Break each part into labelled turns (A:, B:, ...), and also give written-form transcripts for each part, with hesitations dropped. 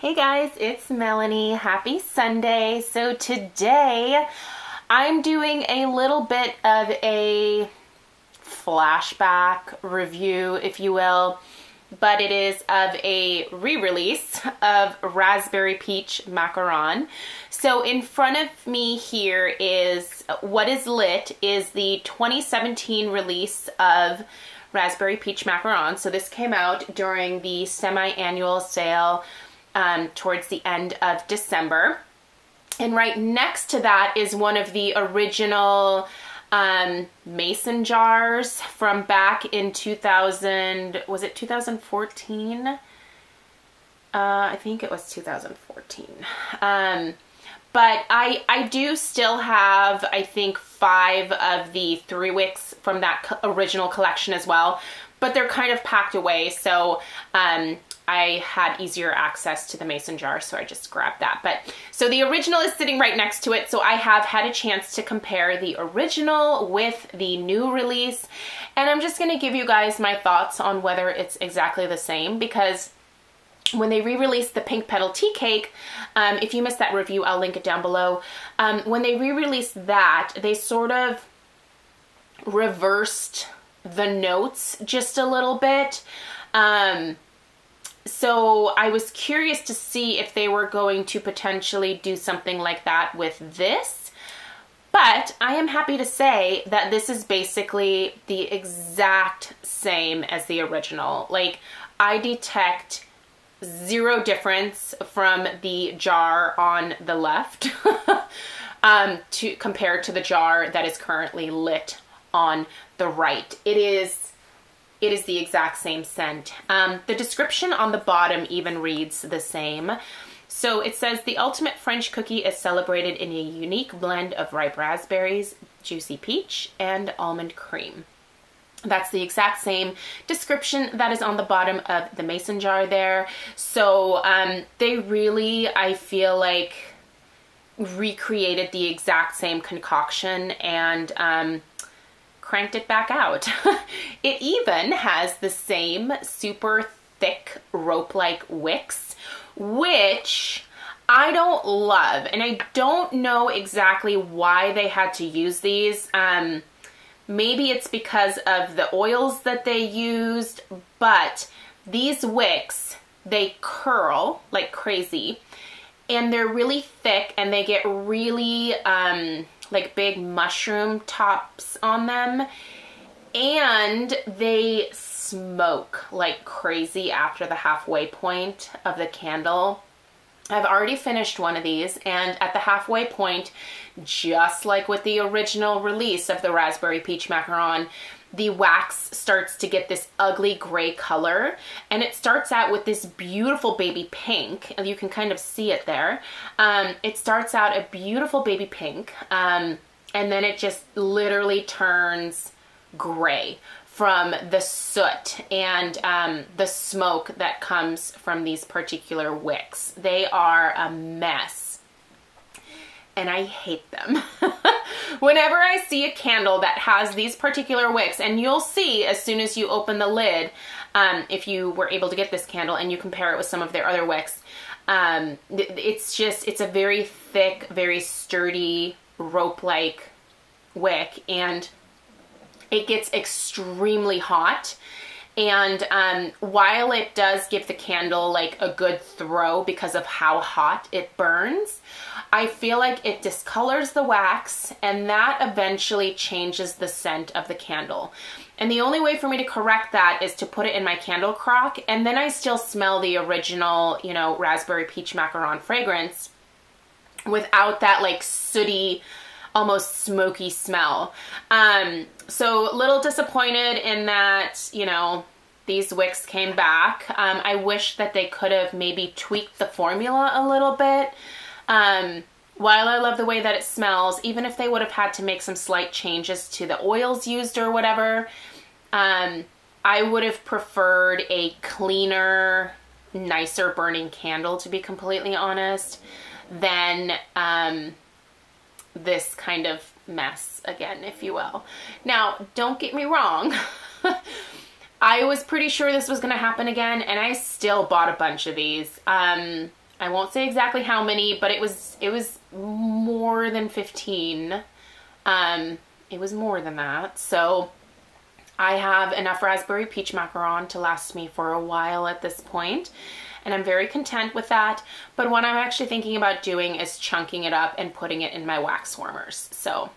A: Hey guys, it's Melanie. Happy Sunday. So today I'm doing a little bit of a flashback review, if you will, but it is of a re-release of Raspberry Peach Macaron. So in front of me here is what is lit is the 2017 release of Raspberry Peach Macaron. So this came out during the semi-annual sale towards the end of December. And right next to that is one of the original mason jars from back in 2000, was it 2014? I think it was 2014. But I do still have, I think, 5 of the 3 wicks from that original collection as well, but they're kind of packed away, so I had easier access to the mason jar, so I just grabbed that. But so the original is sitting right next to it, so I have had a chance to compare the original with the new release, and I'm just going to give you guys my thoughts on whether it's exactly the same, because when they re-released the Pink Petal Tea Cake, if you missed that review, I'll link it down below. When they re-released that, they sort of reversed the notes just a little bit. So I was curious to see if they were going to potentially do something like that with this. But I am happy to say that this is basically the exact same as the original. Like, I detect zero difference from the jar on the left compared to the jar that is currently lit on the right. It is the exact same scent. The description on the bottom even reads the same. So it says, the ultimate French cookie is celebrated in a unique blend of ripe raspberries, juicy peach, and almond cream. That's the exact same description that is on the bottom of the mason jar there. So they really, I feel like, recreated the exact same concoction and cranked it back out. It even has the same super thick rope-like wicks, which I don't love, and I don't know exactly why they had to use these. Maybe it's because of the oils that they used, but these wicks, they curl like crazy, and they're really thick, and they get really like big mushroom tops on them, and they smoke like crazy after the halfway point of the candle. I've already finished one of these, and at the halfway point, just like with the original release of the Raspberry Peach Macaron, the wax starts to get this ugly gray color, and it starts out with this beautiful baby pink, and you can kind of see it there. It starts out a beautiful baby pink, and then it just literally turns gray from the soot and the smoke that comes from these particular wicks. They are a mess, and I hate them. Whenever I see a candle that has these particular wicks, and you'll see as soon as you open the lid, if you were able to get this candle and you compare it with some of their other wicks, it's a very thick, very sturdy, rope-like wick, and it gets extremely hot. And while it does give the candle like a good throw because of how hot it burns, I feel like it discolors the wax, and that eventually changes the scent of the candle. And the only way for me to correct that is to put it in my candle crock, and then I still smell the original, you know, Raspberry Peach Macaron fragrance without that like sooty, almost smoky smell. So a little disappointed in that, you know, these wicks came back. I wish that they could have maybe tweaked the formula a little bit. While I love the way that it smells, even if they would have had to make some slight changes to the oils used or whatever, I would have preferred a cleaner, nicer burning candle, to be completely honest, than this kind of mess again, if you will. Now, don't get me wrong. I was pretty sure this was going to happen again, and I still bought a bunch of these. I won't say exactly how many, but it was more than 15. It was more than that. So I have enough raspberry peach macaron to last me for a while at this point, and I'm very content with that. But what I'm actually thinking about doing is chunking it up and putting it in my wax warmers. So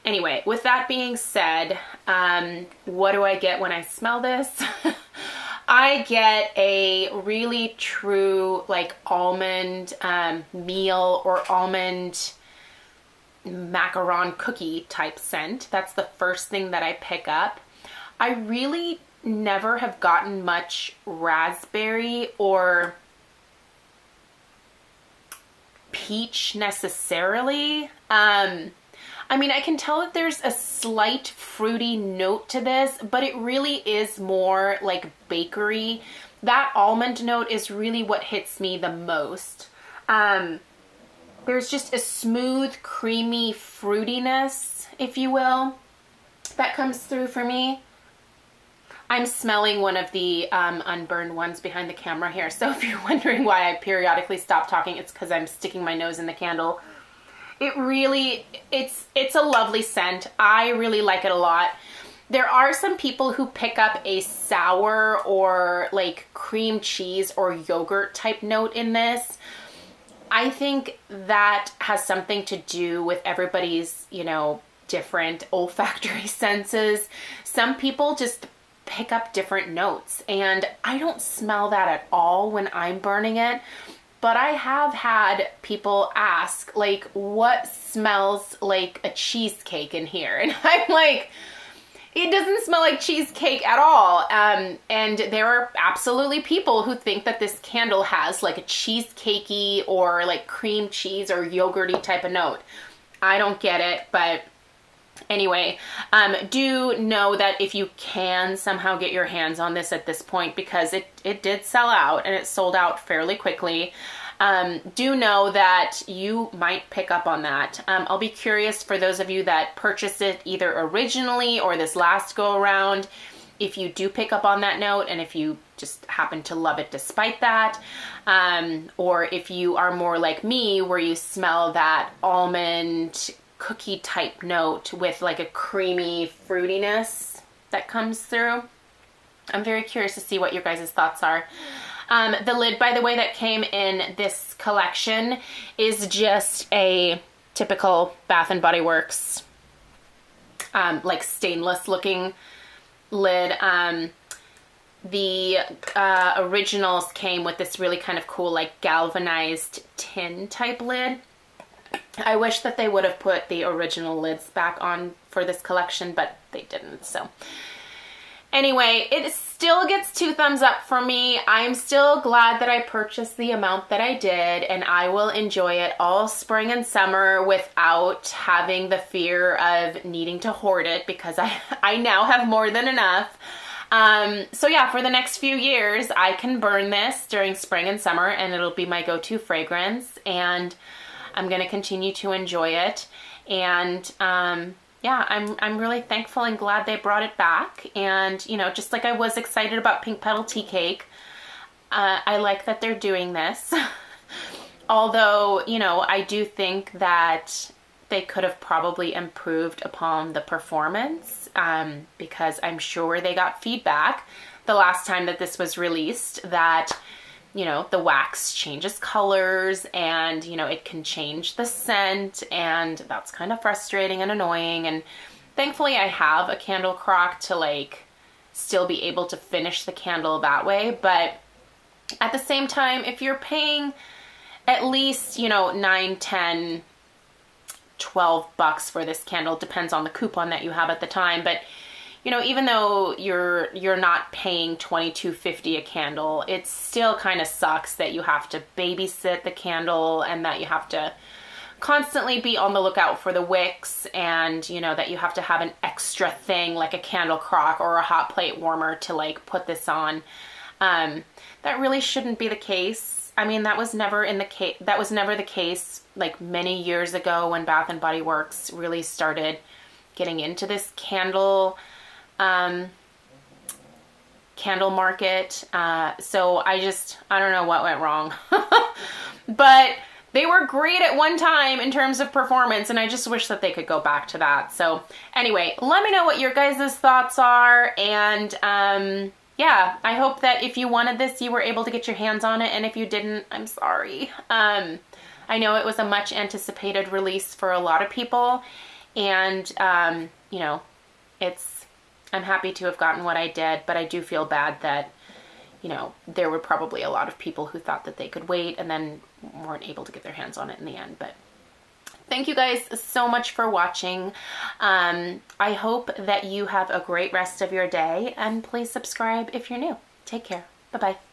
A: anyway, with that being said, what do I get when I smell this? I get a really true like almond meal or almond macaron cookie type scent. That's the first thing that I pick up. I really never have gotten much raspberry or peach necessarily. I mean, I can tell that there's a slight fruity note to this, but it really is more like bakery. That almond note is really what hits me the most. There's just a smooth, creamy fruitiness, if you will, that comes through for me. I'm smelling one of the unburned ones behind the camera here, so if you're wondering why I periodically stop talking, it's because I'm sticking my nose in the candle. It really, it's a lovely scent. I really like it a lot. There are some people who pick up a sour or like cream cheese or yogurt type note in this. I think that has something to do with everybody's, you know, different olfactory senses. Some people just pick up different notes, and I don't smell that at all when I'm burning it. But I have had people ask, like, what smells like a cheesecake in here? And I'm like, it doesn't smell like cheesecake at all. And there are absolutely people who think that this candle has like a cheesecakey or like cream cheese or yogurty type of note. I don't get it, but anyway, do know that if you can somehow get your hands on this at this point, because it did sell out and it sold out fairly quickly, do know that you might pick up on that. I'll be curious for those of you that purchased it either originally or this last go around, if you do pick up on that note and if you just happen to love it despite that, or if you are more like me where you smell that almond cookie type note with like a creamy fruitiness that comes through. I'm very curious to see what your guys' thoughts are. The lid, by the way, that came in this collection is just a typical Bath & Body Works like stainless looking lid. The originals came with this really kind of cool like galvanized tin type lid. I wish that they would have put the original lids back on for this collection, but they didn't. So anyway, it still gets 2 thumbs up for me. I'm still glad that I purchased the amount that I did, and I will enjoy it all spring and summer without having the fear of needing to hoard it, because I now have more than enough. So yeah, for the next few years, I can burn this during spring and summer, and it'll be my go-to fragrance, and I'm going to continue to enjoy it. And yeah, I'm really thankful and glad they brought it back. And, you know, just like I was excited about Pink Petal Tea Cake, I like that they're doing this. Although, you know, I do think that they could have probably improved upon the performance, because I'm sure they got feedback the last time that this was released that, you know, the wax changes colors and, you know, it can change the scent, and that's kind of frustrating and annoying. And thankfully I have a candle crock to like still be able to finish the candle that way. But at the same time, if you're paying at least, you know, $9, $10, $12 for this candle, depends on the coupon that you have at the time, but you know, even though you're not paying $22.50 a candle, it still kind of sucks that you have to babysit the candle and that you have to constantly be on the lookout for the wicks, and you know that you have to have an extra thing like a candle crock or a hot plate warmer to like put this on. That really shouldn't be the case. I mean, that was never the case like many years ago when Bath & Body Works really started getting into this candle market. So I don't know what went wrong. but they were great at one time in terms of performance, and I just wish that they could go back to that. So anyway, let me know what your guys' thoughts are, and yeah, I hope that if you wanted this, you were able to get your hands on it, and if you didn't, I'm sorry. I know it was a much anticipated release for a lot of people, and you know, I'm happy to have gotten what I did, but I do feel bad that, you know, there were probably a lot of people who thought that they could wait and then weren't able to get their hands on it in the end. But thank you guys so much for watching. I hope that you have a great rest of your day, and please subscribe if you're new. Take care. Bye-bye.